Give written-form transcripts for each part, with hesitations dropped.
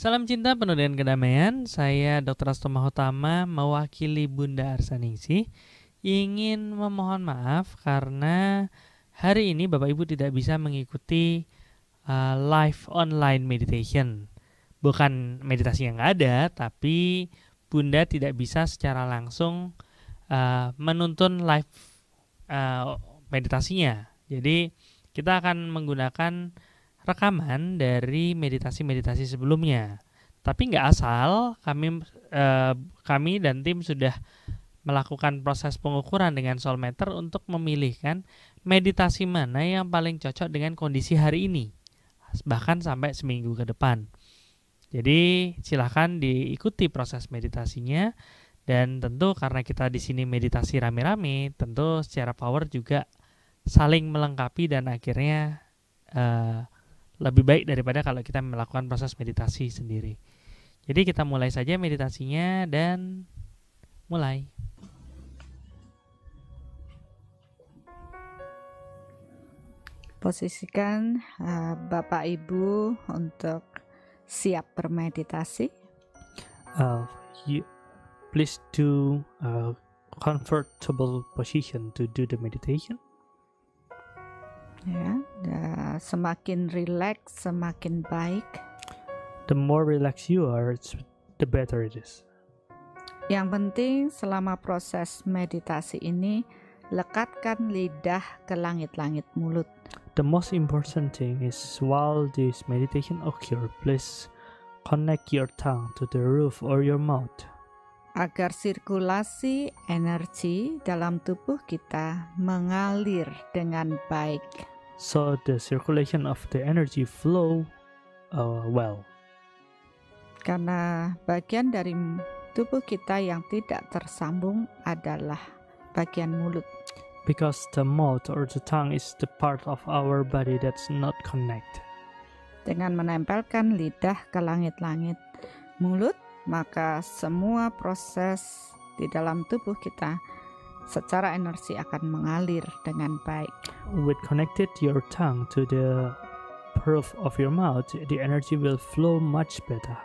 Salam cinta penuh dengan kedamaian. Saya Dr. Asto Mahotama mewakili Bunda Arsaningsih ingin memohon maaf karena hari ini Bapak Ibu tidak bisa mengikuti live online meditation. Bukan meditasi yang nggak ada, tapi Bunda tidak bisa secara langsung menuntun live meditasinya. Jadi kita akan menggunakan rekaman dari meditasi-meditasi sebelumnya. Tapi nggak asal, kami dan tim sudah melakukan proses pengukuran dengan Soulmeter untuk memilihkan meditasi mana yang paling cocok dengan kondisi hari ini, bahkan sampai seminggu ke depan. Jadi silahkan diikuti proses meditasinya, dan tentu karena kita di sini meditasi rame-rame, tentu secara power juga saling melengkapi dan akhirnya lebih baik daripada kalau kita melakukan proses meditasi sendiri. Jadi kita mulai saja meditasinya dan mulai. Posisikan Bapak Ibu untuk siap bermeditasi. Please do a comfortable position to do the meditation. Ya, semakin rileks, semakin baik. The more relaxed you are, the better it is. Yang penting selama proses meditasi ini, lekatkan lidah ke langit-langit mulut. The most important thing is while this meditation occurs, please connect your tongue to the roof or your mouth. Agar sirkulasi energi dalam tubuh kita mengalir dengan baik. So the circulation of the energy flow well. Karena bagian dari tubuh kita yang tidak tersambung adalah bagian mulut. Because the mouth or the tongue is the part of our body that's not connected. Dengan menempelkan lidah ke langit-langit mulut, maka semua proses di dalam tubuh kita secara energi akan mengalir dengan baik. With connected your tongue to the roof of your mouth, the energy will flow much better.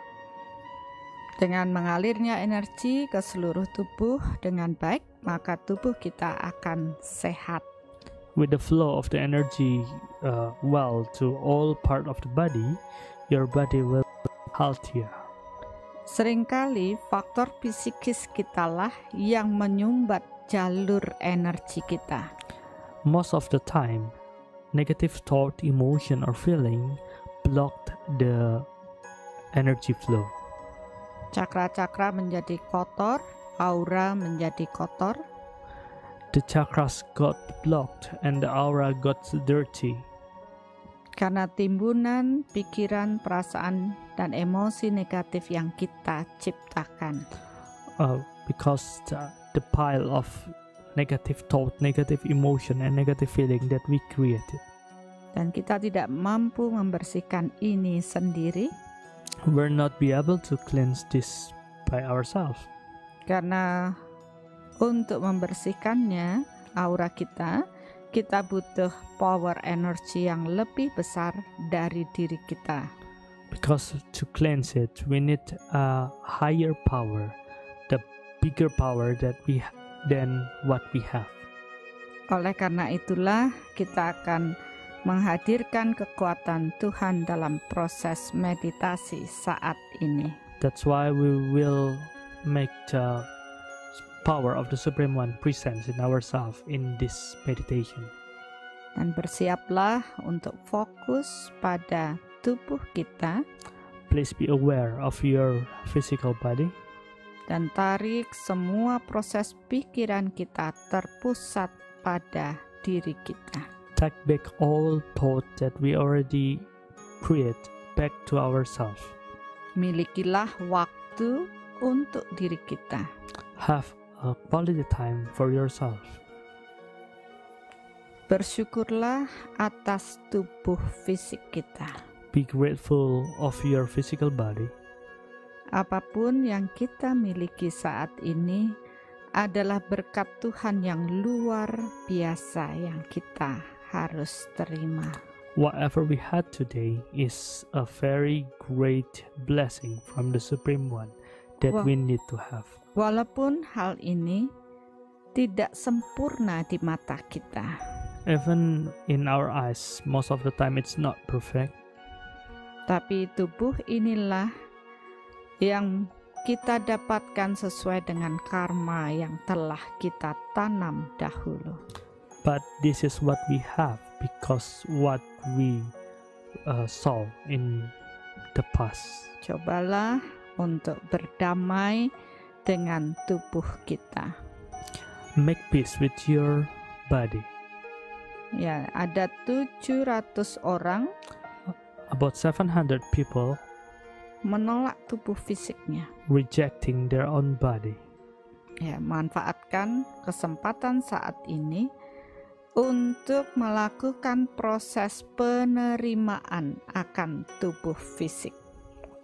Dengan mengalirnya energi ke seluruh tubuh dengan baik, maka tubuh kita akan sehat. With the flow of the energy well to all part of the body, your body will be healthier. Seringkali faktor psikis kitalah yang menyumbat jalur energi kita. Most of the time, negative thought, emotion, or feeling blocked the energy flow. Cakra-cakra menjadi kotor, aura menjadi kotor. The chakras got blocked and the aura got dirty. Karena timbunan pikiran, perasaan, dan emosi negatif yang kita ciptakan. Because the pile of negative thought, negative emotion, and negative feeling that we created. Dan kita tidak mampu membersihkan ini sendiri. We're not be able to cleanse this by ourselves. Karena untuk membersihkannya, aura kita butuh power energi yang lebih besar dari diri kita. Because to cleanse it, we need a higher power, the bigger power than what we have. Oleh karena itulah kita akan menghadirkan kekuatan Tuhan dalam proses meditasi saat ini. That's why we will make the power of the Supreme One present in ourselves in this meditation. Dan bersiaplah untuk fokus pada tubuh kita. Please be aware of your physical body. Dan tarik semua proses pikiran kita terpusat pada diri kita. Take back all thought that we already create back to ourselves. Milikilah waktu untuk diri kita. Have a quality time for yourself. Bersyukurlah atas tubuh fisik kita. Be grateful of your physical body. Apapun yang kita miliki saat ini adalah berkat Tuhan yang luar biasa yang kita harus terima. Whatever we had today is a very great blessing from the Supreme One that we need to have. Walaupun hal ini tidak sempurna di mata kita, even in our eyes, most of the time it's not perfect. Tapi tubuh inilah yang kita dapatkan sesuai dengan karma yang telah kita tanam dahulu. But this is what we have because what we saw in the past. Cobalah untuk berdamai dengan tubuh kita. Make peace with your body. Ya, ada 700 orang, about 700 people, menolak tubuh fisiknya, rejecting their own body. Ya, manfaatkan kesempatan saat ini untuk melakukan proses penerimaan akan tubuh fisik.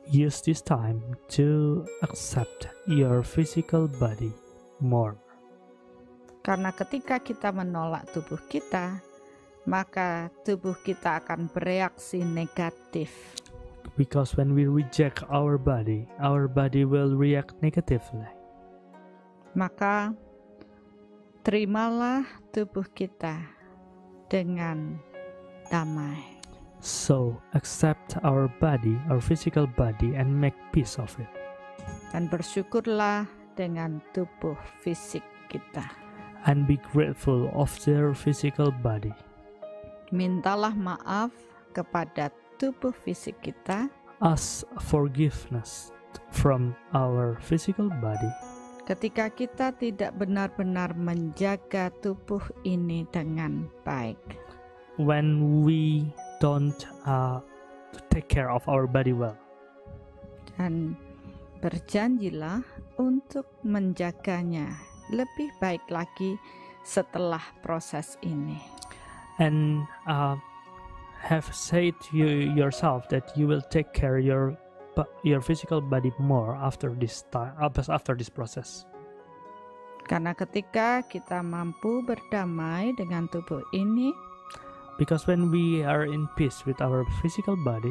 Use this time to accept your physical body more. Karena ketika kita menolak tubuh kita, maka tubuh kita akan bereaksi negatif. Because when we reject our body will react negatively. Maka terimalah tubuh kita dengan damai. So accept our body, our physical body, and make peace of it. Dan bersyukurlah dengan tubuh fisik kita. And be grateful of their physical body. Mintalah maaf kepada tubuh fisik kita. Ask forgiveness from our physical body. Ketika kita tidak benar-benar menjaga tubuh ini dengan baik. When we don't take care of our body well. Dan berjanjilah untuk menjaganya lebih baik lagi setelah proses ini. And have said to yourself that you will take care your physical body more after this time, after this process. Karena ketika kita mampu berdamai dengan tubuh ini, because when we are in peace with our physical body,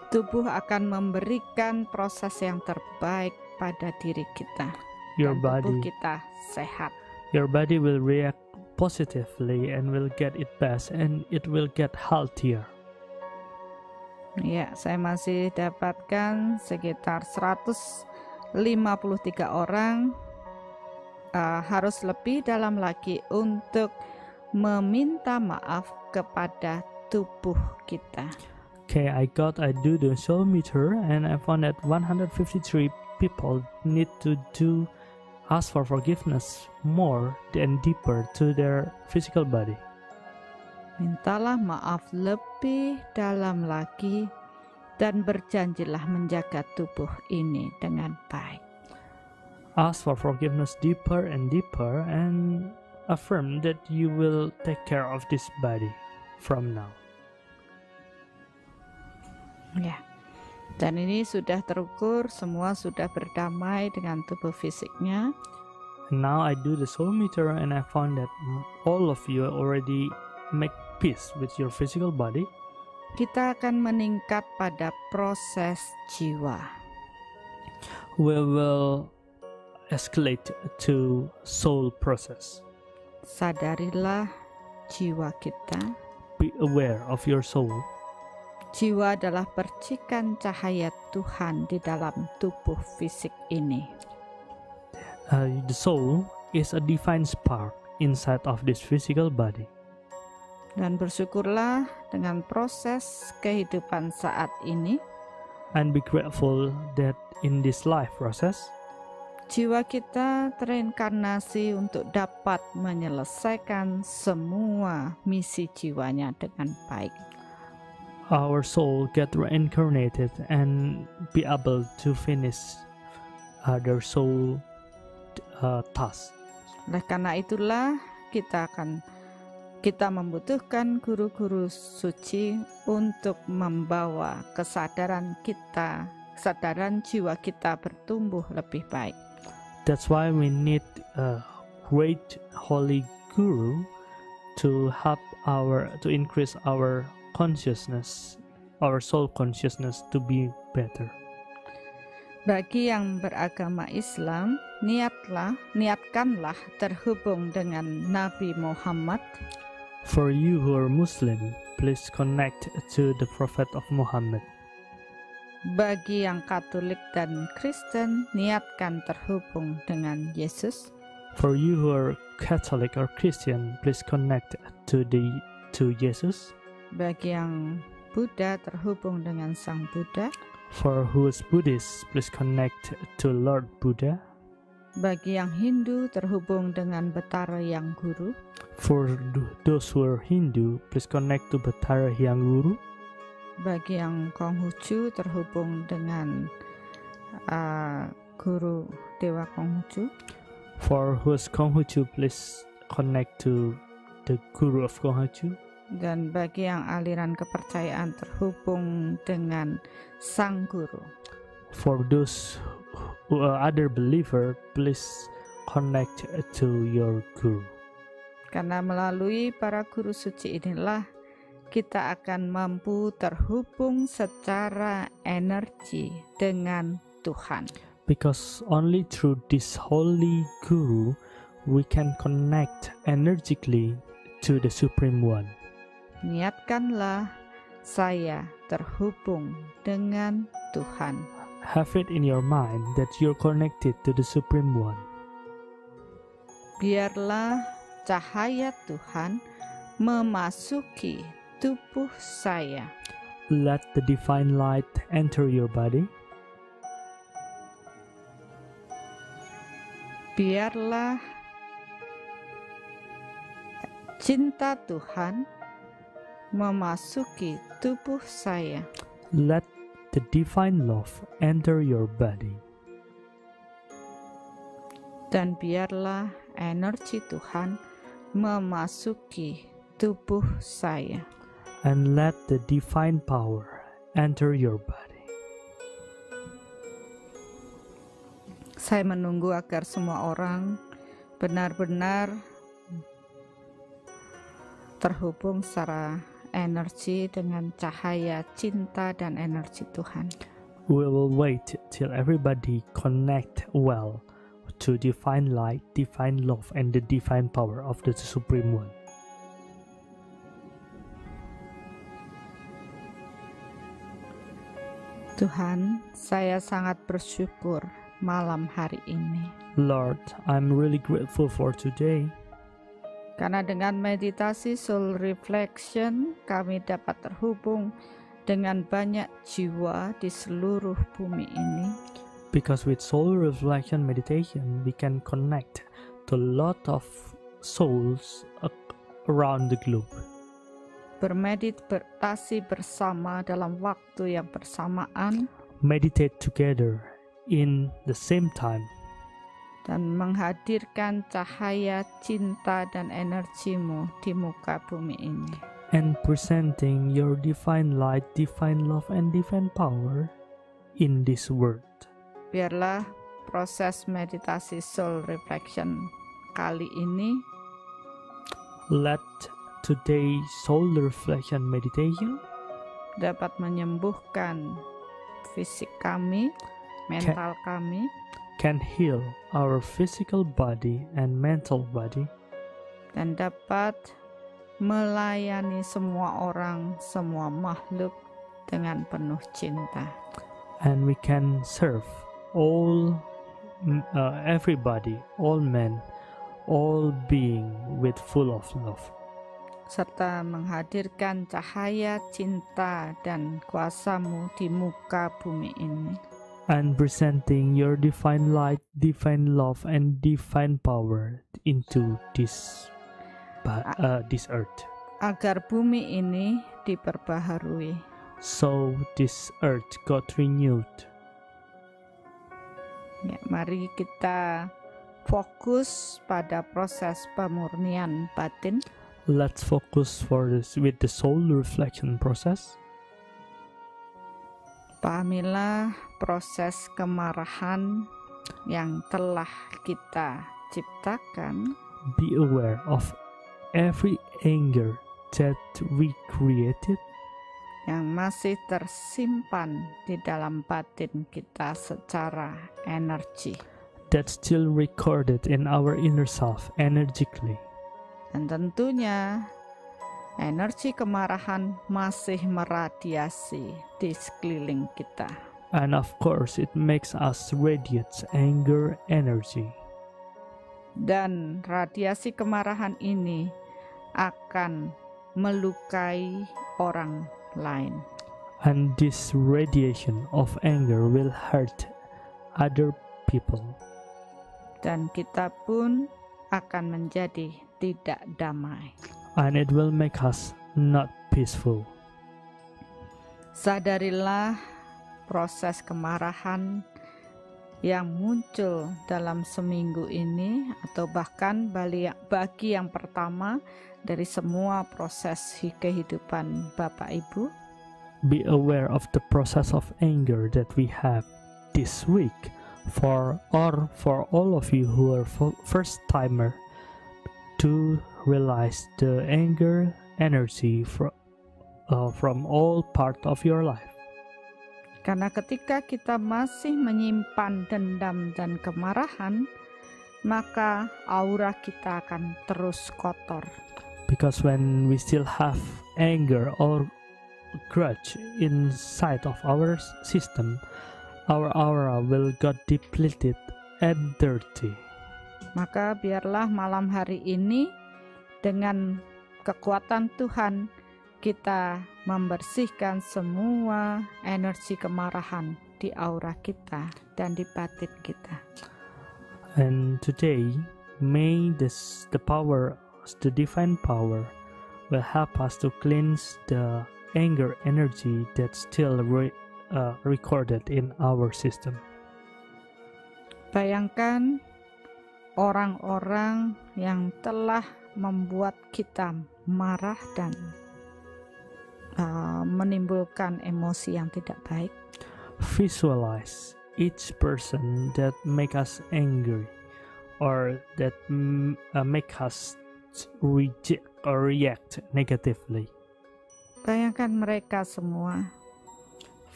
tubuh akan memberikan proses yang terbaik pada diri kita. Your dan body, tubuh kita sehat. Your body will react positively and will get it best and it will get healthier. Ya, saya masih dapatkan sekitar 153 orang. Harus lebih dalam lagi untuk meminta maaf kepada tubuh kita. Okay, I do the soul meter and I found that 153 people need to ask for forgiveness more and deeper to their physical body. Mintalah maaf lebih dalam lagi dan berjanjilah menjaga tubuh ini dengan baik. Ask for forgiveness deeper and deeper and affirm that you will take care of this body from now. Ya. Dan ini sudah terukur, semua sudah berdamai dengan tubuh fisiknya. Now I do the soul meter and I found that all of you already make peace with your physical body. Kita akan meningkat pada proses jiwa. We will escalate to soul process. Sadarilah jiwa kita. Be aware of your soul. Jiwa adalah percikan cahaya Tuhan di dalam tubuh fisik ini. The soul is a divine spark inside of this physical body. Dan bersyukurlah dengan proses kehidupan saat ini. And be grateful that in this life process, jiwa kita tereinkarnasi untuk dapat menyelesaikan semua misi jiwanya dengan baik. Our soul get reincarnated and be able to finish their soul task. Oleh karena itulah kita membutuhkan guru-guru suci untuk membawa kesadaran jiwa kita bertumbuh lebih baik. That's why we need a great holy guru to help to increase our consciousness, our soul consciousness to be better. Bagi yang beragama Islam, niatkanlah terhubung dengan Nabi Muhammad. For you who are Muslim, please connect to the Prophet of Muhammad. Bagi yang Katolik dan Kristen, niatkan terhubung dengan Yesus. For you who are Catholic or Christian, please connect to Jesus. Bagi yang Buddha, terhubung dengan Sang Buddha. For who is Buddhist, please connect to Lord Buddha. Bagi yang Hindu, terhubung dengan Betara Hyang Guru. For those who are Hindu, please connect to Betara Hyang Guru. Bagi yang Konghucu, terhubung dengan Guru Dewa Konghucu. For who is Konghucu, please connect to the Guru of Konghucu. Dan bagi yang aliran kepercayaan, terhubung dengan Sang Guru. For those who are other believer, please connect to your Guru. Karena melalui para guru suci inilah kita akan mampu terhubung secara energi dengan Tuhan. Because only through this holy Guru we can connect energetically to the Supreme One. Niatkanlah saya terhubung dengan Tuhan. Have it in your mind that you're connected to the Supreme One. Biarlah cahaya Tuhan memasuki tubuh saya. Let the divine light enter your body. Biarlah cinta Tuhan memasuki tubuh saya. Let the divine love enter your body. Dan biarlah energi Tuhan memasuki tubuh saya. And let the divine power enter your body. Saya menunggu agar semua orang benar-benar terhubung secara energi dengan cahaya cinta dan energi Tuhan. We will wait till everybody connect well to divine light, divine love, and the divine power of the Supreme One. Tuhan, saya sangat bersyukur malam hari ini. Lord, I'm really grateful for today. Karena dengan meditasi soul reflection, kami dapat terhubung dengan banyak jiwa di seluruh bumi ini. Because with soul reflection meditation, we can connect to a lot of souls around the globe. Bermeditasi bersama dalam waktu yang bersamaan. Meditate together in the same time. Dan menghadirkan cahaya cinta dan energimu di muka bumi ini. And presenting your divine light, divine love, and divine power in this world. Biarlah proses meditasi soul reflection kali ini let today's soul reflection meditation dapat menyembuhkan fisik kami, mental kami, can heal our physical body and mental body, dan dapat melayani semua orang, semua makhluk dengan penuh cinta. And we can serve all everybody, all men, all being with full of love. Serta menghadirkan cahaya cinta dan kuasamu di muka bumi ini. And presenting your divine light, divine love, and divine power into this earth. Agar bumi ini diperbaharui. So this earth got renewed. Ya, mari kita fokus pada proses pemurnian batin. Let's focus for this with the soul reflection process. Pahamilah proses kemarahan yang telah kita ciptakan. Be aware of every anger that we created. yang masih tersimpan di dalam batin kita secara energi. That's still recorded in our inner self energetically. Dan tentunya energi kemarahan masih meradiasi di sekeliling kita. And of course, it makes us radiate anger energy. Dan radiasi kemarahan ini akan melukai orang lain. And this radiation of anger will hurt other people. Dan kita pun akan menjadi tidak damai. And it will make us not peaceful. Sadarilah proses kemarahan yang muncul dalam seminggu ini, atau bahkan bagi yang pertama dari semua proses kehidupan Bapak Ibu. Be aware of the process of anger that we have this week for all of you who are first timer, to realize the anger energy from all part of your life. Karena ketika kita masih menyimpan dendam dan kemarahan, maka aura kita akan terus kotor. Because when we still have anger or grudge inside of our system, our aura will get depleted and dirty. Maka biarlah malam hari ini dengan kekuatan Tuhan kita membersihkan semua energi kemarahan di aura kita dan di batin kita. And today, may the power, the divine power, will help us to cleanse the anger energy that's still recorded in our system. Bayangkan orang-orang yang telah membuat kita marah dan menimbulkan emosi yang tidak baik. Visualize each person that make us angry or that make us reject or react negatively. Bayangkan mereka semua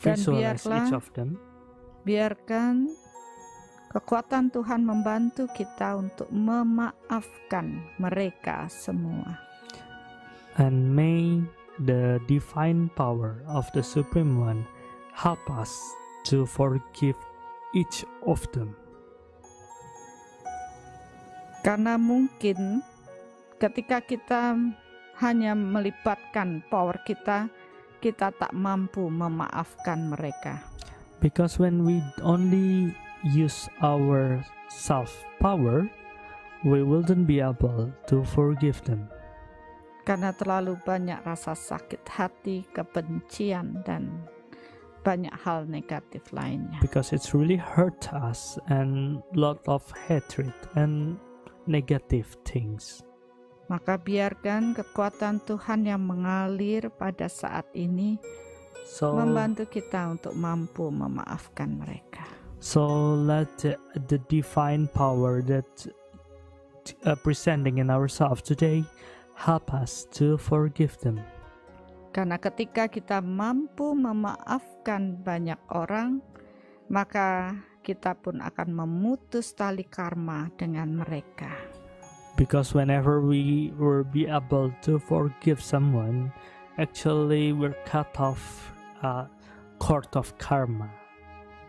dan Visualize each of them. Biarkan kekuatan Tuhan membantu kita untuk memaafkan mereka semua. And may the divine power of the Supreme One help us to forgive each of them. Karena mungkin ketika kita hanya melibatkan power kita, kita tak mampu memaafkan mereka. Because when we only use our self-power, we wouldn't be able to forgive them. Karena terlalu banyak rasa sakit hati, kebencian, dan banyak hal negatif lainnya. Because it's really hurt us and lot of hatred and negative things. Maka biarkan kekuatan Tuhan yang mengalir pada saat ini membantu kita untuk mampu memaafkan mereka. So let the divine power that presenting in ourselves today help us to forgive them. Karena ketika kita mampu memaafkan banyak orang, maka kita pun akan memutus tali karma dengan mereka. Because whenever we will be able to forgive someone, actually we're cut off a cord of karma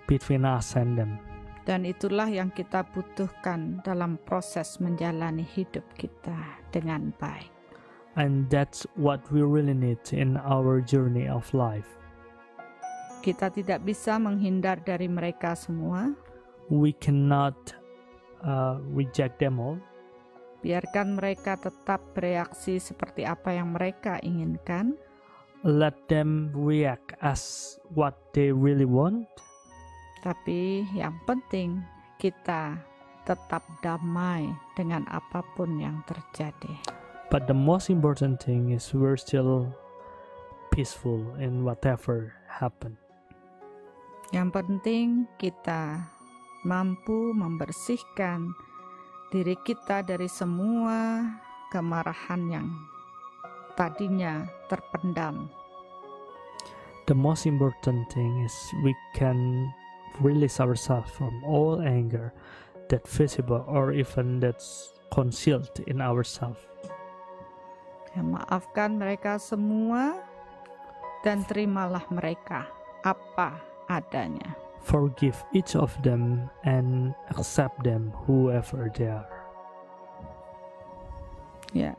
between us and them. Dan itulah yang kita butuhkan dalam proses menjalani hidup kita dengan baik. And that's what we really need in our journey of life. Kita tidak bisa menghindar dari mereka semua. We cannot reject them all. Biarkan mereka tetap bereaksi seperti apa yang mereka inginkan. Let them react as what they really want. Tapi yang penting kita tetap damai dengan apapun yang terjadi. But the most important thing is we're still peaceful in whatever happen. Yang penting kita mampu membersihkan diri kita dari semua kemarahan yang tadinya terpendam. The most important thing is we can release ourselves from all anger that's visible or even that's concealed in ourselves. Ya, maafkan mereka semua dan terimalah mereka apa adanya. Forgive each of them and accept them whoever they are. Ya,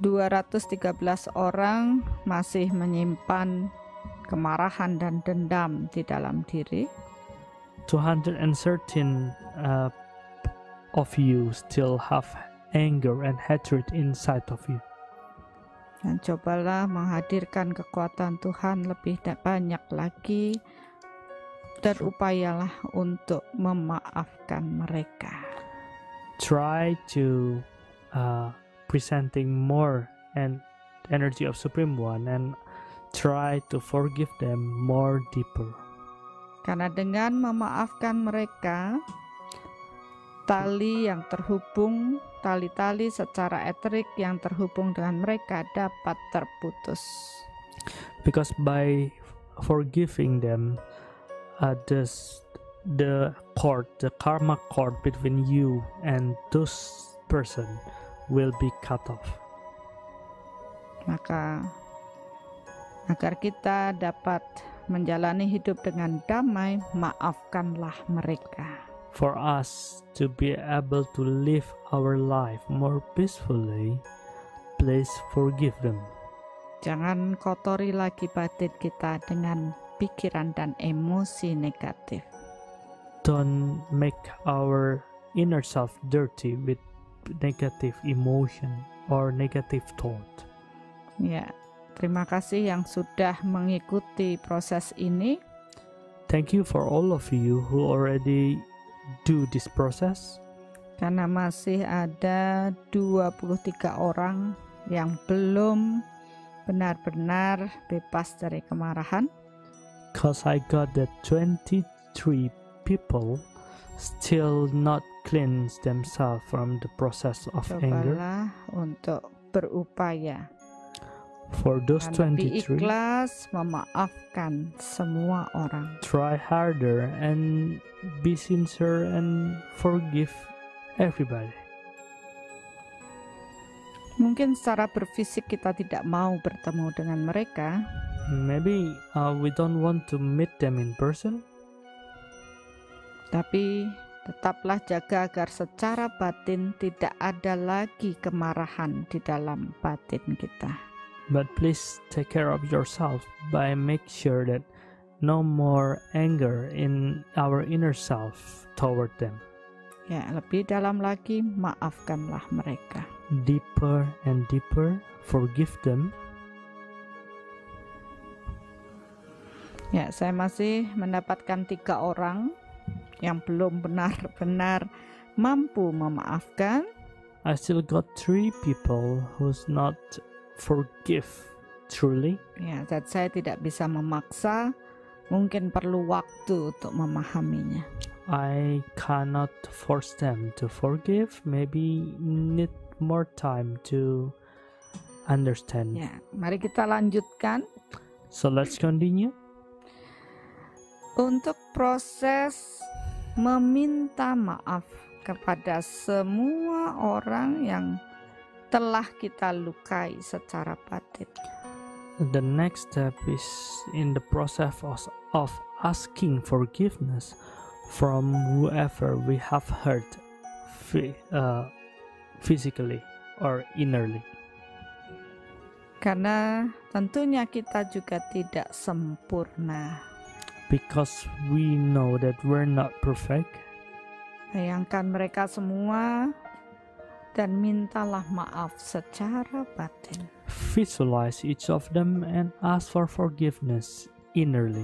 213 orang masih menyimpan kemarahan dan dendam di dalam diri. 213 of you still have anger and hatred inside of you. Dan cobalah menghadirkan kekuatan Tuhan lebih banyak lagi. Berupayalah untuk memaafkan mereka. Try to presenting more and energy of Supreme One and try to forgive them more deeper. Karena dengan memaafkan mereka, tali yang terhubung, tali-tali secara eterik yang terhubung dengan mereka dapat terputus. Because by forgiving them, the karma cord between you and those person will be cut off. Maka agar kita dapat menjalani hidup dengan damai, maafkanlah mereka. For us to be able to live our life more peacefully, please forgive them. Jangan kotori lagi batin kita dengan pikiran dan emosi negatif. Don't make our inner self dirty with negative emotion or negative thought. Ya, terima kasih yang sudah mengikuti proses ini. Thank you for all of you who already do this process. Karena masih ada 23 orang yang belum benar-benar bebas dari kemarahan. Because I got that 23 people still not cleanse themselves from the process of anger. Cobalah untuk berupaya For those lebih 23, ikhlas memaafkan semua orang. try harder and be sincere and forgive everybody. Mungkin secara berfisik kita tidak mau bertemu dengan mereka, Maybe we don't want to meet them in person, tapi tetaplah jaga agar secara batin tidak ada lagi kemarahan di dalam batin kita. but please take care of yourself by make sure that no more anger in our inner self toward them. Ya, lebih dalam lagi, maafkanlah mereka. Deeper and deeper, forgive them. Ya, saya masih mendapatkan 3 orang yang belum benar-benar mampu memaafkan. I still got 3 people who's not forgive truly. Ya, dan saya tidak bisa memaksa, mungkin perlu waktu untuk memahaminya. I cannot force them to forgive. Maybe need more time to understand. Ya, mari kita lanjutkan. So let's continue. Untuk proses meminta maaf kepada semua orang yang telah kita lukai secara batin. The next step is in the process of asking forgiveness from whoever we have hurt physically or innerly. Karena tentunya kita juga tidak sempurna. Because we know that we're not perfect. Bayangkan mereka semua dan mintalah maaf secara batin. Visualize each of them and ask for forgiveness innerly.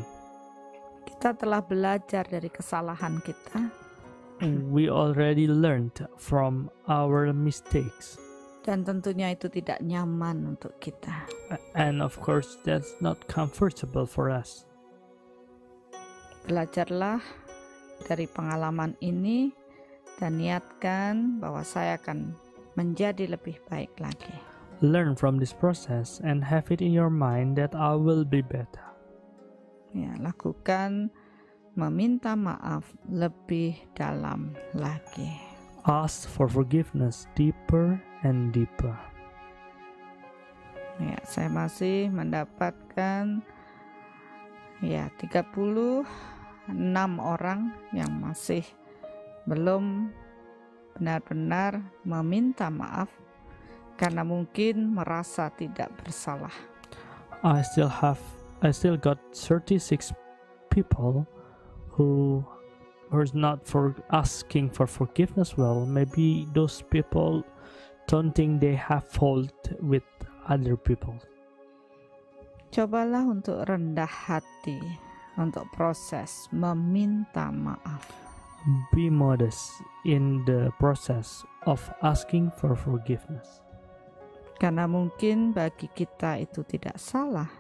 Kita telah belajar dari kesalahan kita. We already learned from our mistakes. Dan tentunya itu tidak nyaman untuk kita. And of course, that's not comfortable for us. Belajarlah dari pengalaman ini dan niatkan bahwa saya akan menjadi lebih baik lagi. Learn from this process and have it in your mind that I will be better. Ya, lakukan meminta maaf lebih dalam lagi. Ask for forgiveness deeper and deeper. Ya, saya masih mendapatkan 36 orang yang masih belum benar-benar meminta maaf karena mungkin merasa tidak bersalah. I still got 36 people who is not for asking for forgiveness. Well, maybe those people don't think they have fault with other people. Cobalah untuk rendah hati untuk proses meminta maaf. Be modest in the process of asking for forgiveness. Karena mungkin bagi kita itu tidak salah,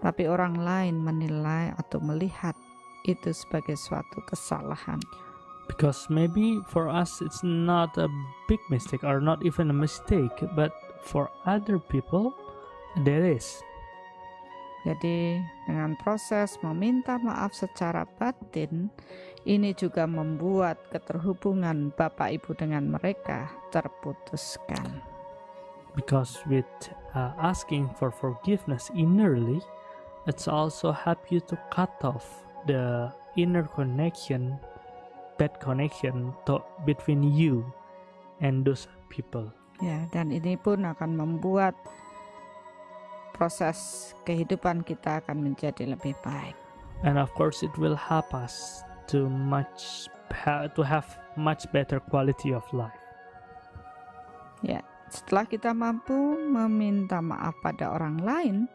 tapi orang lain menilai atau melihat itu sebagai suatu kesalahan. Because maybe for us it's not a big mistake or not even a mistake, but for other people there is. Jadi dengan proses meminta maaf secara batin, ini juga membuat keterhubungan Bapak Ibu dengan mereka terputuskan. Because with asking for forgiveness innerly, it's also help you to cut off the inner connection, bad connection between you and those people. Ya, dan ini pun akan membuat proses kehidupan kita akan menjadi lebih baik. And of course, it will help us to have much better quality of life. Ya, setelah kita mampu meminta maaf pada orang lain,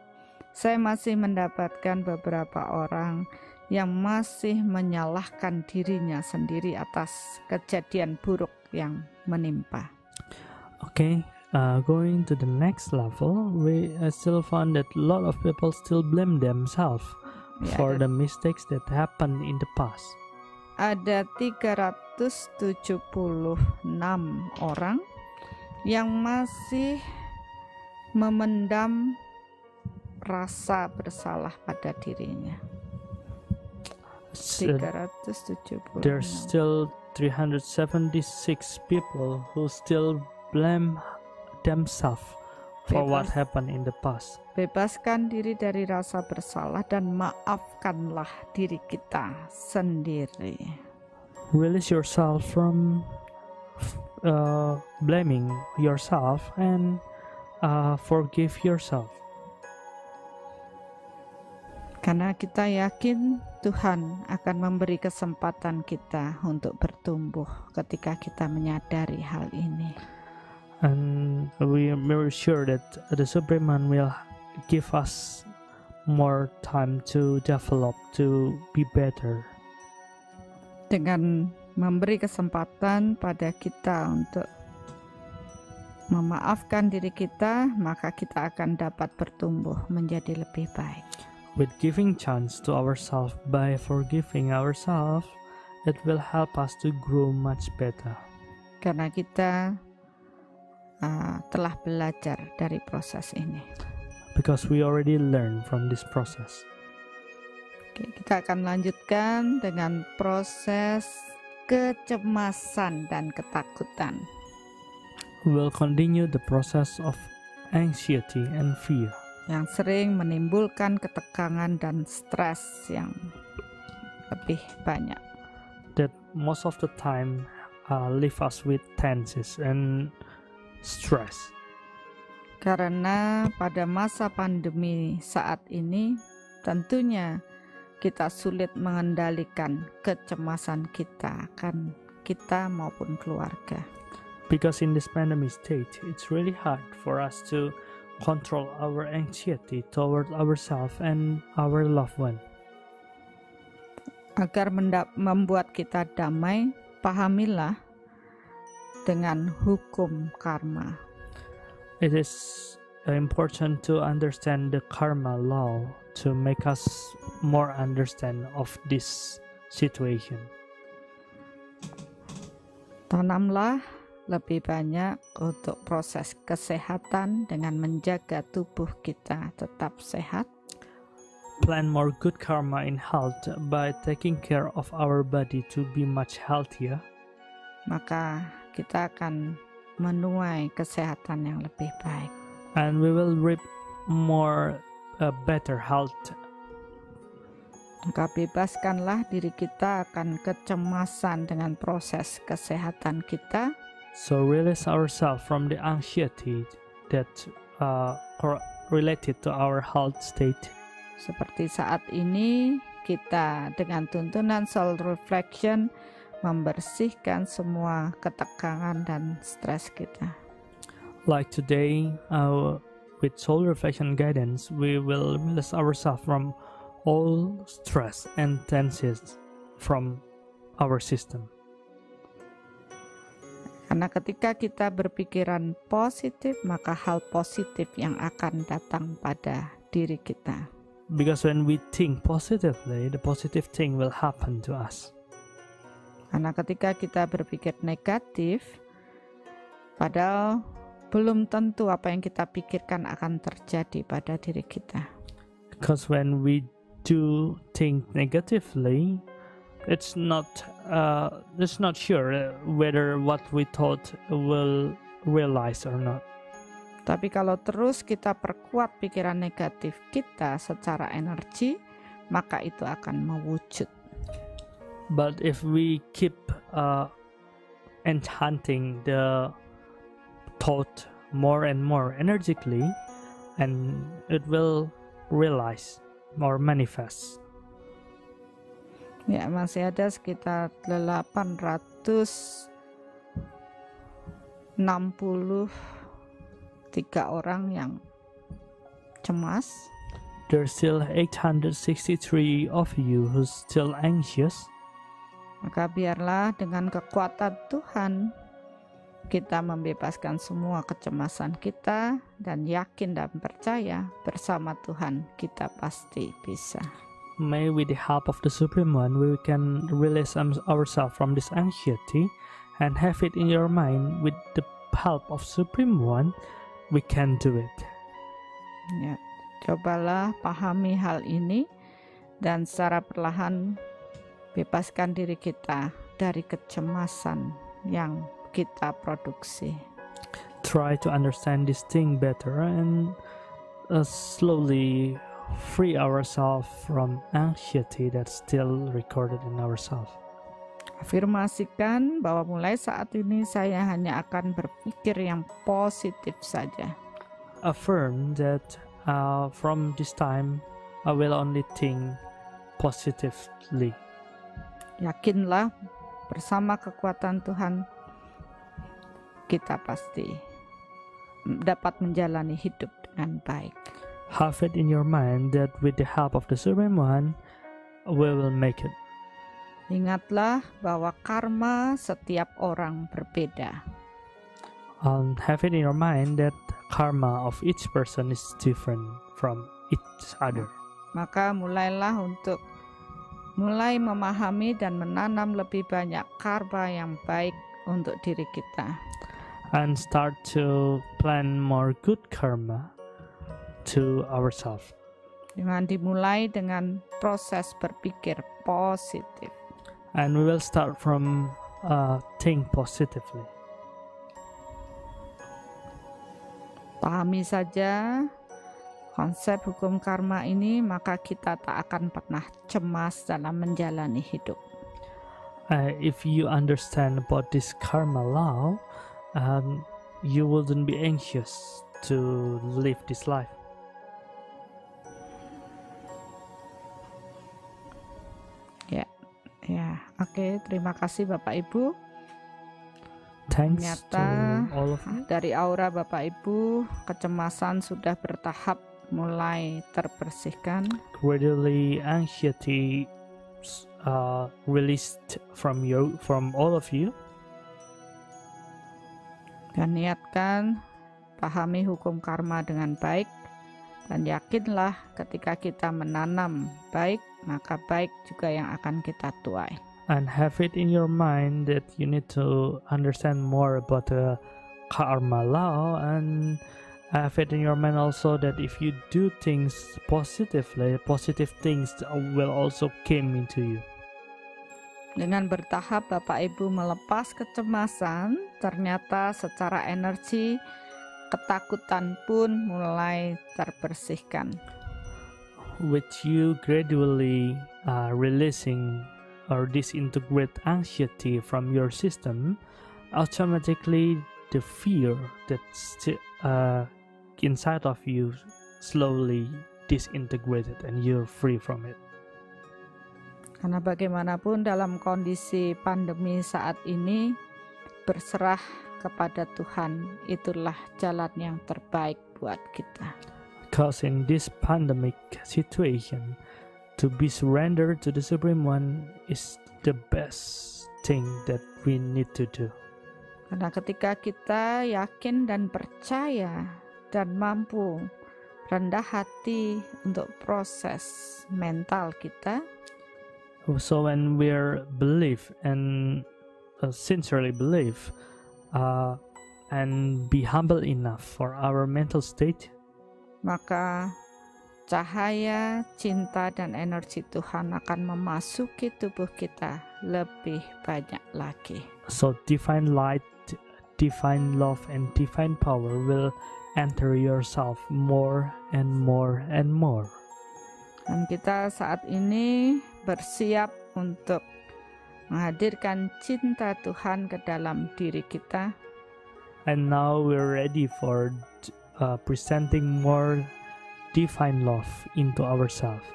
saya masih mendapatkan beberapa orang yang masih menyalahkan dirinya sendiri atas kejadian buruk yang menimpa. Okay, going to the next level, we still found that a lot of people still blame themselves for the mistakes that happened in the past. Ada 376 orang yang masih memendam rasa bersalah pada dirinya. 376. There's still 376 people who still blame themselves for what happened in the past. Bebaskan diri dari rasa bersalah dan maafkanlah diri kita sendiri. Release yourself from blaming yourself and forgive yourself. Karena kita yakin Tuhan akan memberi kesempatan kita untuk bertumbuh ketika kita menyadari hal ini. And we are very sure that the Supreme One will give us more time to develop, to be better. Dengan memberi kesempatan pada kita untuk memaafkan diri kita, maka kita akan dapat bertumbuh menjadi lebih baik. With giving chance to ourselves by forgiving ourselves, it will help us to grow much better. Karena kita telah belajar dari proses ini. Because we already learned from this process. Oke, kita akan lanjutkan dengan proses kecemasan dan ketakutan. We will continue the process of anxiety and fear, yang sering menimbulkan ketegangan dan stres yang lebih banyak. that most of the time leave us with tenses and stress. Karena pada masa pandemi saat ini tentunya kita sulit mengendalikan kecemasan kita, kan kita maupun keluarga. Because in this pandemic state, it's really hard for us to control our anxiety toward ourselves and our loved one. Agar membuat kita damai, pahamilah dengan hukum karma. It is important to understand the karma law to make us more understand of this situation. Tanamlah lebih banyak untuk proses kesehatan dengan menjaga tubuh kita tetap sehat. plan more good karma in health by taking care of our body to be much healthier, maka kita akan menuai kesehatan yang lebih baik. and we will reap more better health. Maka bebaskanlah diri kita akan kecemasan dengan proses kesehatan kita. So release ourselves from the anxiety that related to our health state. Seperti saat ini kita dengan tuntunan soul reflection membersihkan semua ketegangan dan stres kita. Like today, with soul reflection guidance, we will release ourselves from all stress and tensions from our system. Karena ketika kita berpikiran positif, maka hal positif yang akan datang pada diri kita. Because when we think positively, the positive thing will happen to us. Karena ketika kita berpikir negatif, padahal belum tentu apa yang kita pikirkan akan terjadi pada diri kita. Because when we do think negatively, it's not sure whether what we thought will realize or not. Tapi kalau terus kita perkuat pikiran negatif kita secara energi, maka itu akan mewujud. But if we keep enchanting the thought more and more energetically, and it will realize or manifest. Ya, masih ada sekitar 863 orang yang cemas. There's still 863 of you who's still anxious. Maka biarlah dengan kekuatan Tuhan kita membebaskan semua kecemasan kita dan yakin dan percaya bersama Tuhan kita pasti bisa. May with the help of the Supreme One we can release ourselves from this anxiety and have it in your mind with the help of Supreme One we can do it. Ya, cobalah pahami hal ini dan secara perlahan bebaskan diri kita dari kecemasan yang kita produksi. Try to understand this thing better and slowly free ourselves from anxiety that's still recorded in ourselves. Afirmasikan bahwa mulai saat ini saya hanya akan berpikir yang positif saja. Affirm that from this time I will only think positively. Yakinlah bersama kekuatan Tuhan kita pasti dapat menjalani hidup dengan baik. Have it in your mind that with the help of the Supreme One, we will make it. Ingatlah bahwa karma setiap orang berbeda. Have it in your mind that karma of each person is different from each other. Maka mulailah untuk mulai memahami dan menanam lebih banyak karma yang baik untuk diri kita. And start to plan more good karma to ourselves. Dengan dimulai dengan proses berpikir positif. And we will start from think positively. Pahami saja konsep hukum karma ini, maka kita tak akan pernah cemas dalam menjalani hidup. If you understand about this karma law, you wouldn't be anxious to live this life. Ya, oke. Terima kasih Bapak Ibu. Thanks Ternyata to all of you. dari aura Bapak Ibu, kecemasan sudah bertahap mulai terbersihkan. Gradually, anxiety released from all of you. Dan niatkan pahami hukum karma dengan baik, dan yakinlah ketika kita menanam baik, maka baik juga yang akan kita tuai. And have it in your mind that you need to understand more about the karma law, and Have it in your mind also that if you do things positively, positive things will also come into you. Dengan bertahap Bapak Ibu melepas kecemasan, ternyata secara energi ketakutan pun mulai terbersihkan. With you gradually releasing or disintegrate anxiety from your system, automatically the fear that's inside of you slowly disintegrated and you're free from it. Karena bagaimanapun dalam kondisi pandemi saat ini, berserah kepada Tuhan itulah jalan yang terbaik buat kita. Because in this pandemic situation, to be surrendered to the Supreme One is the best thing that we need to do. Karena ketika kita yakin dan percaya dan mampu rendah hati untuk proses mental kita, so when we're believe and sincerely believe and be humble enough for our mental state, maka cahaya, cinta, dan energi Tuhan akan memasuki tubuh kita lebih banyak lagi. So divine light, divine love, and divine power will enter yourself more and more and more. Dan kita saat ini bersiap untuk menghadirkan cinta Tuhan ke dalam diri kita. And now we're ready for presenting more divine love into ourselves.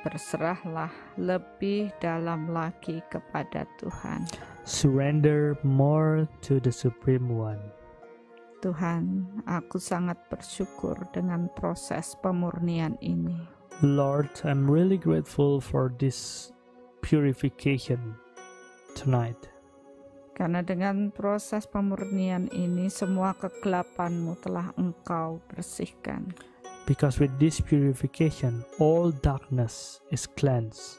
Berserahlah lebih dalam lagi kepada Tuhan. Surrender more to the Supreme One. Tuhan, aku sangat bersyukur dengan proses pemurnian ini. Lord, I'm really grateful for this purification tonight. Karena dengan proses pemurnian ini semua kegelapanmu telah Engkau bersihkan. Because with this purification, all darkness is cleansed.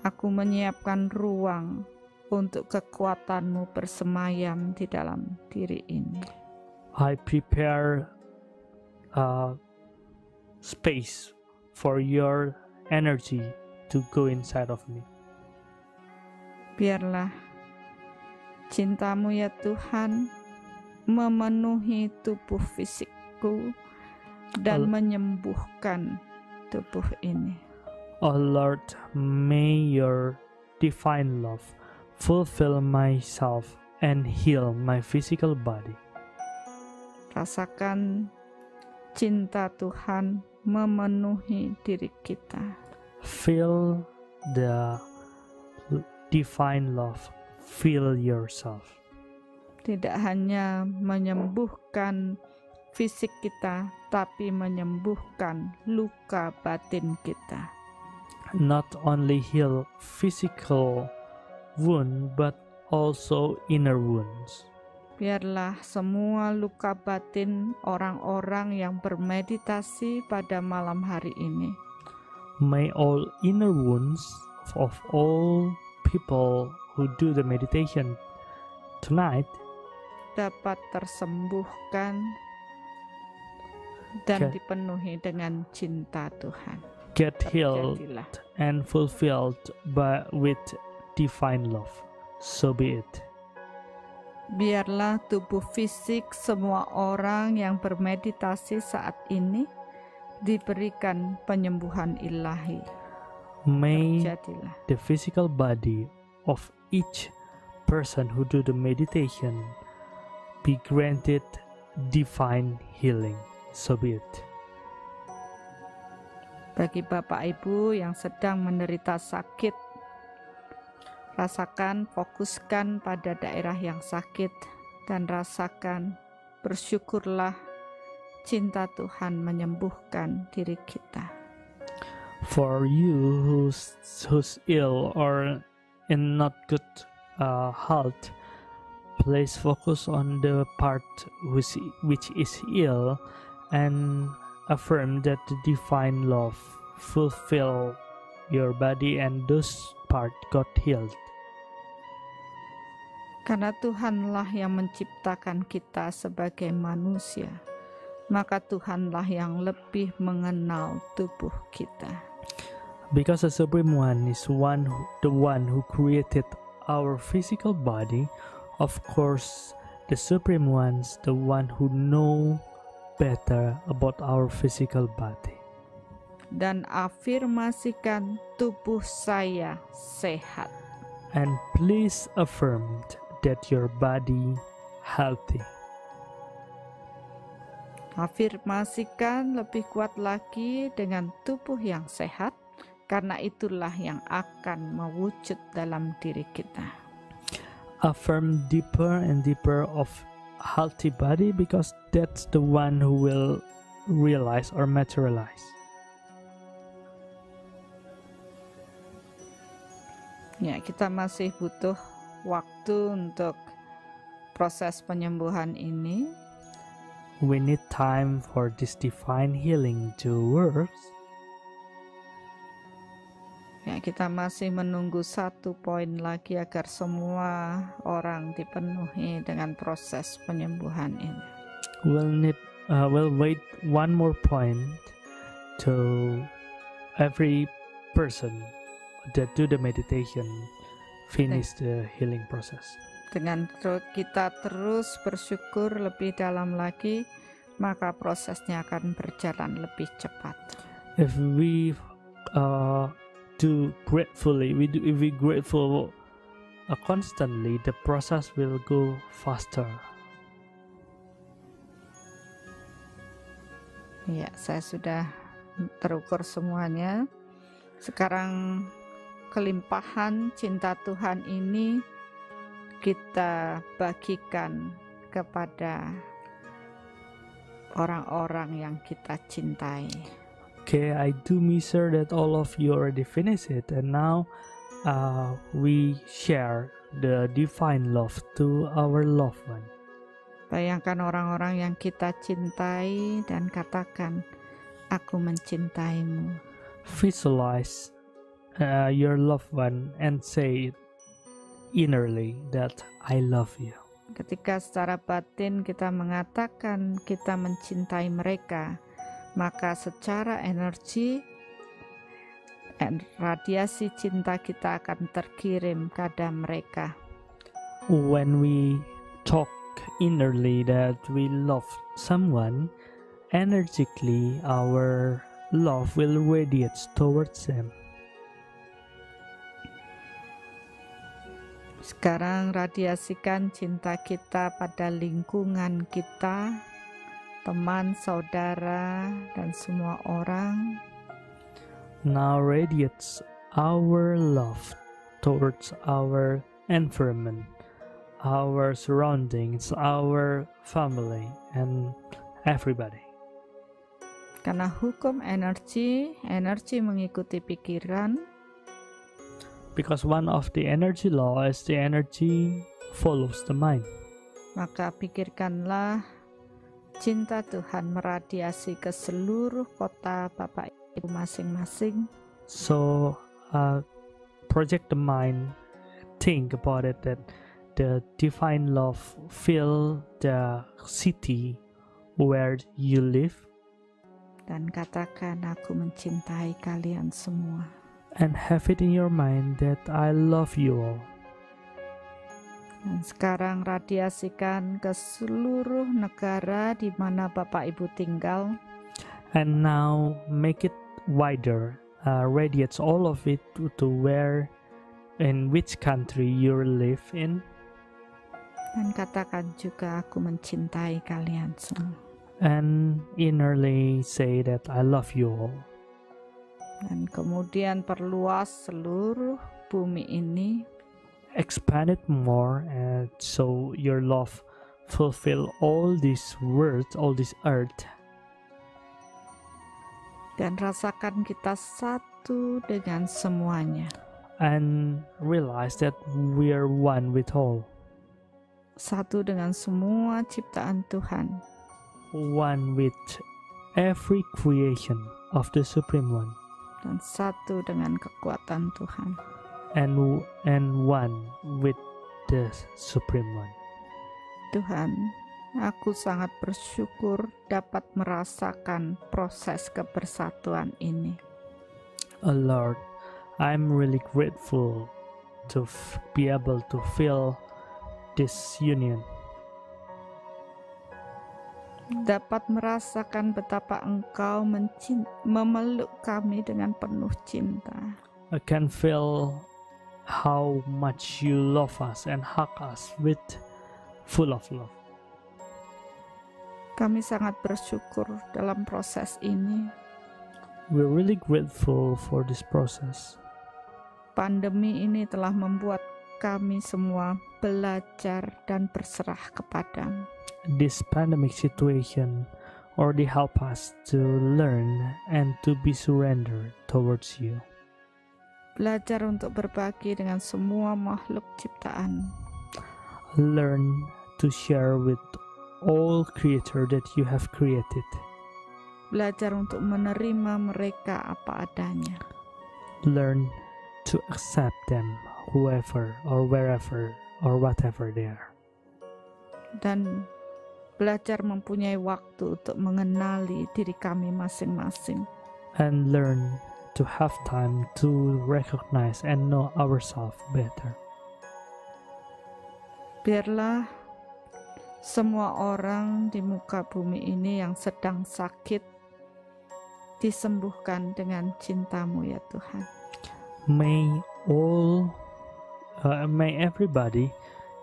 Aku menyiapkan ruang untuk kekuatanmu bersemayam di dalam diri ini. I prepare space for your energy to go inside of me. Biarlah cintamu ya Tuhan memenuhi tubuh fisikku dan menyembuhkan tubuh ini. Oh Lord, may your divine love fulfill myself and heal my physical body. Rasakan cinta Tuhan memenuhi diri kita. Feel the divine love. Feel yourself. Tidak hanya menyembuhkan fisik kita, tapi menyembuhkan luka batin kita. Not only heal physical wound, but also inner wounds. Biarlah semua luka batin orang-orang yang bermeditasi pada malam hari ini. May all inner wounds of all people who do the meditation tonight dapat tersembuhkan dan dipenuhi dengan cinta Tuhan. Get healed and fulfilled with divine love. So be it. Biarlah tubuh fisik semua orang yang bermeditasi saat ini diberikan penyembuhan ilahi. May the physical body of each person who do the meditation be granted divine healing. So be it. Bagi Bapak Ibu yang sedang menderita sakit, rasakan, fokuskan pada daerah yang sakit dan rasakan, bersyukurlah cinta Tuhan menyembuhkan diri kita. For you who's ill or in not good health, please focus on the part which is ill and affirm that the divine love fulfill your body and those part got healed. Karena Tuhanlah yang menciptakan kita sebagai manusia, maka Tuhanlah yang lebih mengenal tubuh kita. Because the Supreme One is the one who created our physical body, of course, the Supreme One's the one who know better about our physical body. Dan afirmasikan tubuh saya sehat. And please affirm that your body healthy. Afirmasikan lebih kuat lagi dengan tubuh yang sehat, karena itulah yang akan mewujud dalam diri kita. Affirm deeper and deeper of healthy body, because that's the one who will realize or materialize. Ya, kita masih butuh waktu untuk proses penyembuhan ini. We need time for this divine healing to work. Ya, kita masih menunggu 1 poin lagi agar semua orang dipenuhi dengan proses penyembuhan ini. We'll wait one more point to every person that do the meditation finish the healing process. Dengan kita terus bersyukur lebih dalam lagi, maka prosesnya akan berjalan lebih cepat. If we do gratefully, if we grateful constantly, the process will go faster. Ya, saya sudah terukur semuanya. Sekarang kelimpahan cinta Tuhan ini kita bagikan kepada orang-orang yang kita cintai. Okay, I do measure that all of you already finished it, and now we share the divine love to our loved one. Bayangkan orang-orang yang kita cintai dan katakan, aku mencintaimu. Visualize your loved one and say innerly that I love you. Ketika secara batin kita mengatakan kita mencintai mereka, maka secara energi radiasi cinta kita akan terkirim kepada mereka. When we talk innerly that we love someone, energetically our love will radiate towards them. Sekarang radiasikan cinta kita pada lingkungan kita, teman, saudara, dan semua orang. Now radiates our love towards our environment, our surroundings, our family, and everybody. Karena hukum energi mengikuti pikiran. Because one of the energy law is the energy follows the mind. Maka pikirkanlah cinta Tuhan meradiasi ke seluruh kota Bapak Ibu masing-masing. So project the mind, think about it, that the divine love fill the city where you live. Dan katakan, aku mencintai kalian semua. And have it in your mind that I love you all. Dan sekarang radiasikan ke seluruh negara di mana Bapak Ibu tinggal. And now make it wider, radiates all of it to where, in which country you live in. Dan katakan juga, aku mencintai kalian semua. And innerly say that I love you all. Dan kemudian perluas seluruh bumi ini. Expand it more, and so your love fulfill all this world, all this earth. Dan rasakan kita satu dengan semuanya. And realize that we are one with all. Satu dengan semua ciptaan Tuhan. One with every creation of the Supreme One. Dan satu dengan kekuatan Tuhan. And one with the Supreme One. Tuhan, aku sangat bersyukur dapat merasakan proses kebersatuan ini. Oh Lord, I'm really grateful to be able to feel this union. Dapat merasakan betapa Engkau memeluk kami dengan penuh cinta. I can feel how much you love us and hug us with full of love. Kami sangat bersyukur dalam proses ini. We're really grateful for this process. Pandemi ini telah membuat kami semua belajar dan berserah kepadamu. This pandemic situation already help us to learn and to be surrendered towards you. Belajar untuk berbagi dengan semua makhluk ciptaan. Learn to share with all creature that you have created. Belajar untuk menerima mereka apa adanya. Learn to accept them, whoever or wherever or whatever they are. Dan belajar mempunyai waktu untuk mengenali diri kami masing-masing. And learn to have time to recognize and know ourselves better. Biarlah semua orang di muka bumi ini yang sedang sakit disembuhkan dengan cinta-Mu ya Tuhan. May everybody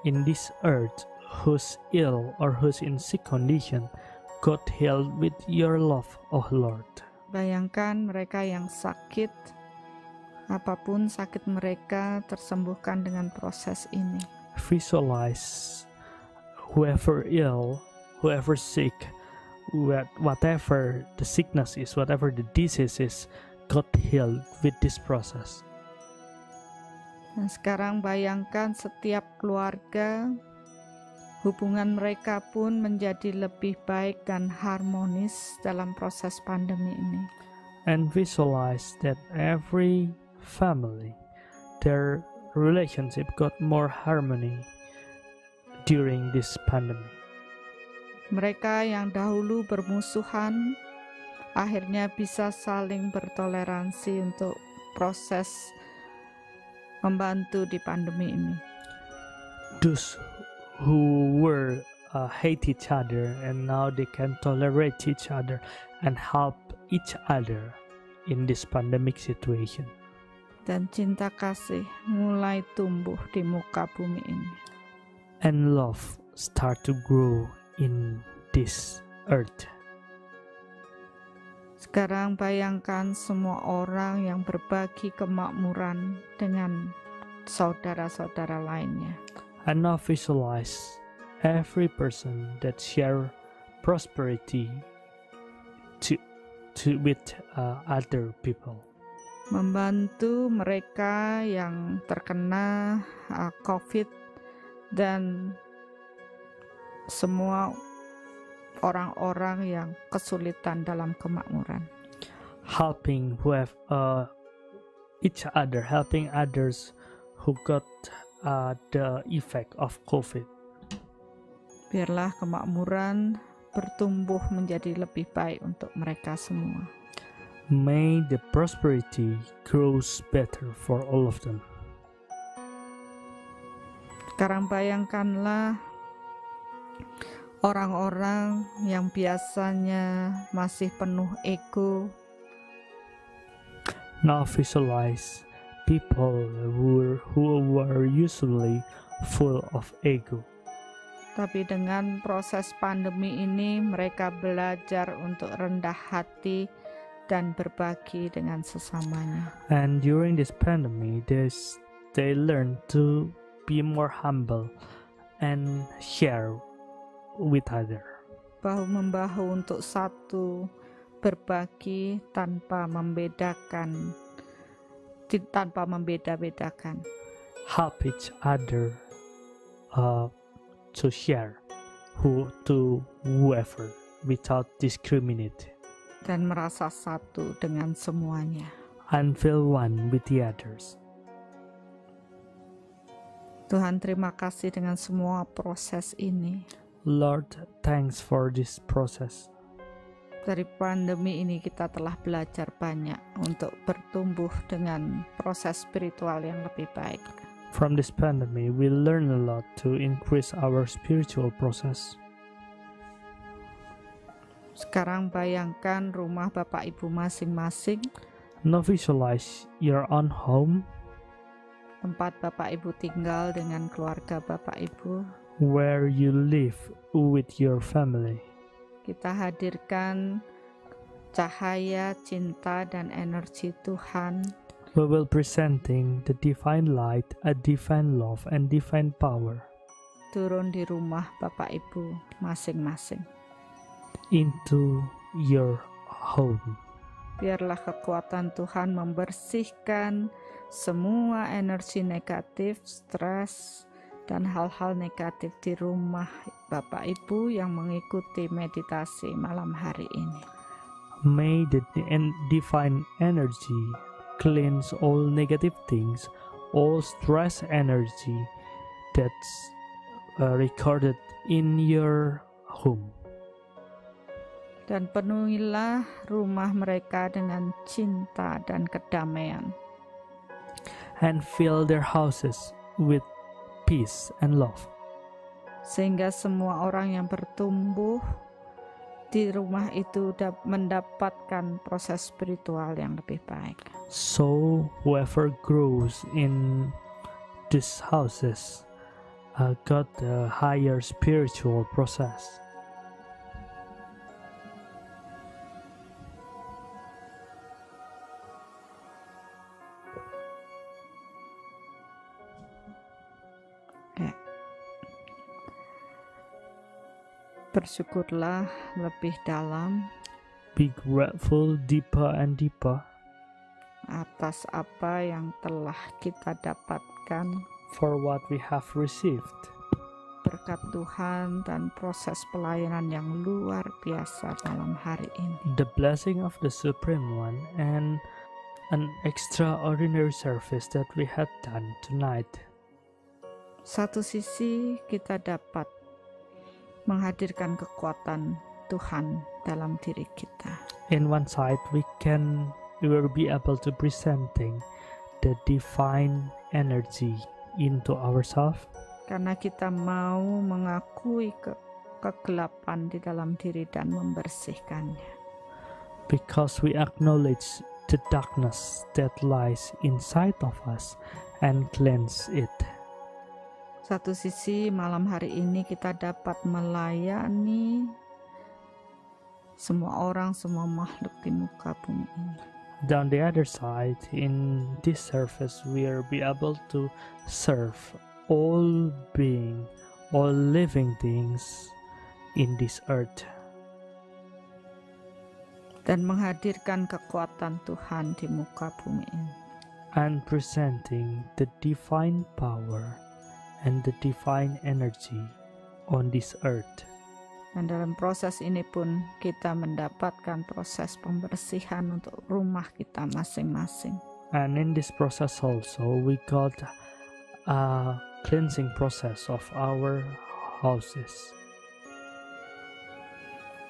in this earth who's ill or who's in sick condition got healed with your love, oh Lord. Bayangkan mereka yang sakit, apapun sakit mereka tersembuhkan dengan proses ini. Visualize whoever ill, whoever sick, whatever the sickness is, whatever the disease is, got healed with this process. Dan sekarang bayangkan setiap keluarga, hubungan mereka pun menjadi lebih baik dan harmonis dalam proses pandemi ini. And visualize that every family, their relationship got more harmony during this pandemic. Mereka yang dahulu bermusuhan akhirnya bisa saling bertoleransi untuk proses membantu di pandemi ini. Those who were hate each other and now they can tolerate each other and help each other in this pandemic situation. Dan cinta kasih mulai tumbuh di muka bumi ini. And love start to grow in this earth. Sekarang bayangkan semua orang yang berbagi kemakmuran dengan saudara-saudara lainnya. And now visualize every person that share prosperity with other people. Membantu mereka yang terkena COVID dan semua orang-orang yang kesulitan dalam kemakmuran. Helping each other, helping others who got the effect of COVID. Biarlah kemakmuran bertumbuh menjadi lebih baik untuk mereka semua. May the prosperity grows better for all of them. Sekarang bayangkanlah orang-orang yang biasanya masih penuh ego. Now visualize people who were usually full of ego. Tapi dengan proses pandemi ini mereka belajar untuk rendah hati dan berbagi dengan sesamanya. And during this pandemic, they learn to be more humble and share with other. Bahu-membahu untuk satu, berbagi tanpa membeda-bedakan. Help each other to share to whoever without discriminate. Dan merasa satu dengan semuanya. And feel one with the others. Tuhan, terima kasih dengan semua proses ini. Lord, thanks for this process. Dari pandemi ini kita telah belajar banyak untuk bertumbuh dengan proses spiritual yang lebih baik. From this pandemic, we learn a lot to increase our spiritual process. Sekarang bayangkan rumah Bapak Ibu masing-masing, Now visualize your own home tempat Bapak Ibu tinggal dengan keluarga Bapak Ibu. where you live with your family. Kita hadirkan cahaya, cinta, dan energi Tuhan We will presenting the divine light, a divine love, and divine power turun di rumah Bapak Ibu masing-masing. into your home. Biarlah kekuatan Tuhan membersihkan semua energi negatif, stres, dan hal-hal negatif di rumah Bapak Ibu yang mengikuti meditasi malam hari ini. May the divine energy cleanse all negative things, all stress energy that's recorded in your home. Dan penuhilah rumah mereka dengan cinta dan kedamaian. And fill their houses with peace and love. Sehingga semua orang yang bertumbuh di rumah itu mendapatkan proses spiritual yang lebih baik. So whoever grows in these houses got a higher spiritual process. Bersyukurlah lebih dalam Be grateful deeper and deeper atas apa yang telah kita dapatkan for what we have received. berkat Tuhan dan proses pelayanan yang luar biasa malam hari ini. The blessing of the Supreme One and an extraordinary service that we had done tonight. Satu sisi kita dapat menghadirkan kekuatan Tuhan dalam diri kita. In one side, we will be able to presenting the divine energy into ourselves Karena kita mau mengakui kegelapan di dalam diri dan membersihkannya. because we acknowledge the darkness that lies inside of us and cleanse it. Satu sisi malam hari ini kita dapat melayani semua orang, semua makhluk di muka bumi ini. On the other side, in this service, we will be able to serve all being, all living things in this earth, Dan menghadirkan kekuatan Tuhan di muka bumi ini. and presenting the divine power and the divine energy on this earth. Dan dalam proses ini pun kita mendapatkan proses pembersihan untuk rumah kita masing-masing. And in this process also, we got a cleansing process of our houses.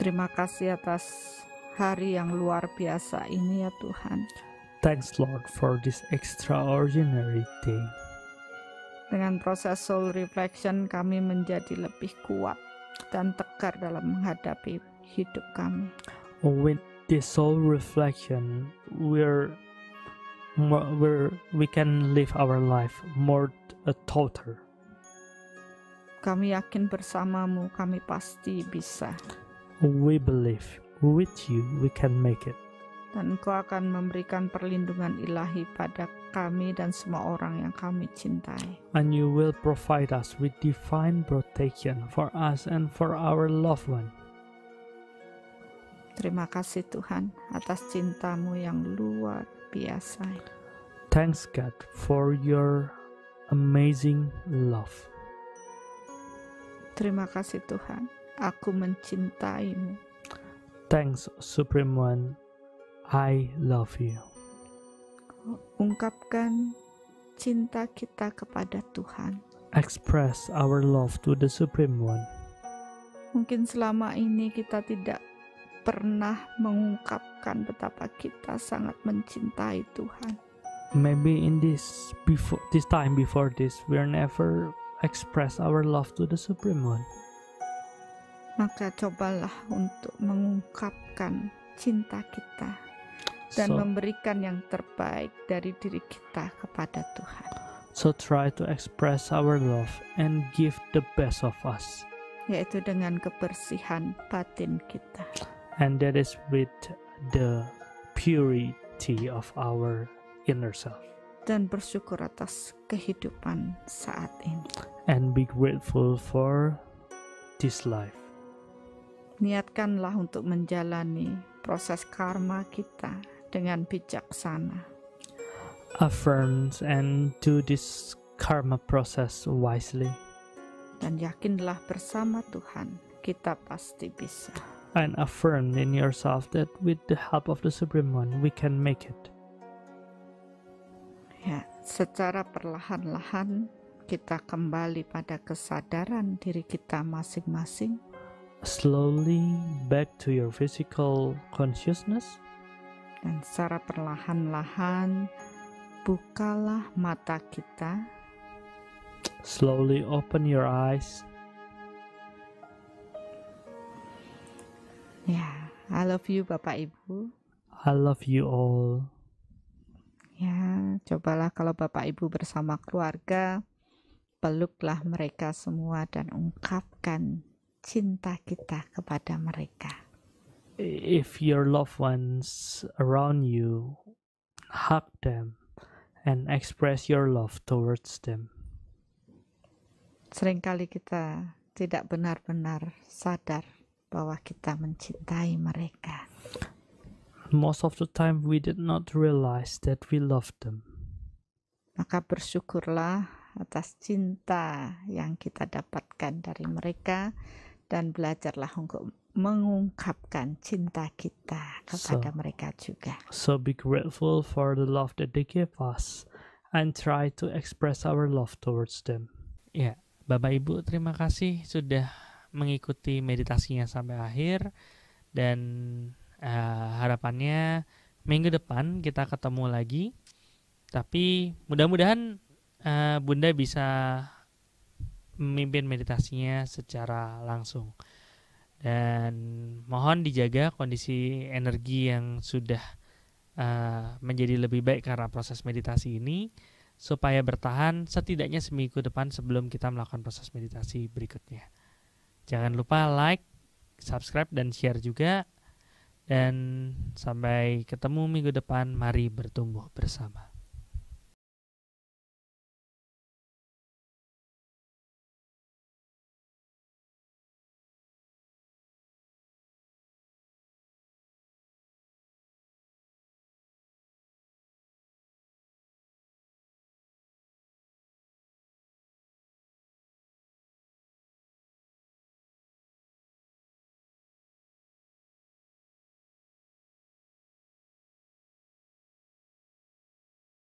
Terima kasih atas hari yang luar biasa ini ya Tuhan. Thanks, Lord, for this extraordinary day. Dengan proses soul reflection kami menjadi lebih kuat dan tegar dalam menghadapi hidup kami. With this soul reflection, we can live our life more total. Kami yakin bersamamu kami pasti bisa. We believe with you we can make it. Dan Engkau akan memberikan perlindungan ilahi pada kami dan semua orang yang kami cintai. And you will provide us with divine protection for us and for our loved one. Terima kasih Tuhan atas cintamu yang luar biasa. Thanks God for your amazing love. Terima kasih Tuhan, aku mencintaimu. Thanks Supreme One, I love you. Ungkapkan cinta kita kepada Tuhan. Express our love to the Supreme One. Mungkin selama ini kita tidak pernah mengungkapkan betapa kita sangat mencintai Tuhan. Maybe in this time before this, we're never express our love to the Supreme One. Maka cobalah untuk mengungkapkan cinta kita dan memberikan yang terbaik dari diri kita kepada Tuhan. So try to express our love and give the best of us. Yaitu dengan kebersihan batin kita. And that is with the purity of our inner self. Dan bersyukur atas kehidupan saat ini. And be grateful for this life. Niatkanlah untuk menjalani proses karma kita dengan bijaksana. Affirm and do this karma process wisely. Dan yakinlah bersama Tuhan kita pasti bisa. And affirm in yourself that with the help of the Supreme One we can make it. Ya, secara perlahan-lahan kita kembali pada kesadaran diri kita masing-masing. Slowly back to your physical consciousness. Dan secara perlahan-lahan bukalah mata kita. Slowly open your eyes. Ya, I love you Bapak Ibu. I love you all. Ya, cobalah kalau Bapak Ibu bersama keluarga, peluklah mereka semua dan ungkapkan cinta kita kepada mereka. If your loved ones around you, hug them and express your love towards them. Seringkali kita tidak benar-benar sadar bahwa kita mencintai mereka. Most of the time we did not realize that we loved them. Maka bersyukurlah atas cinta yang kita dapatkan dari mereka dan belajarlah untuk mengungkapkan cinta kita kepada mereka juga. So be grateful for the love that they give us and try to express our love towards them. Ya, Bapak Ibu terima kasih sudah mengikuti meditasinya sampai akhir dan harapannya minggu depan kita ketemu lagi. Tapi mudah-mudahan Bunda bisa memimpin meditasinya secara langsung. Dan mohon dijaga kondisi energi yang sudah menjadi lebih baik karena proses meditasi ini, supaya bertahan setidaknya seminggu depan sebelum kita melakukan proses meditasi berikutnya. Jangan lupa like, subscribe, dan share juga. Dan sampai ketemu minggu depan, mari bertumbuh bersama.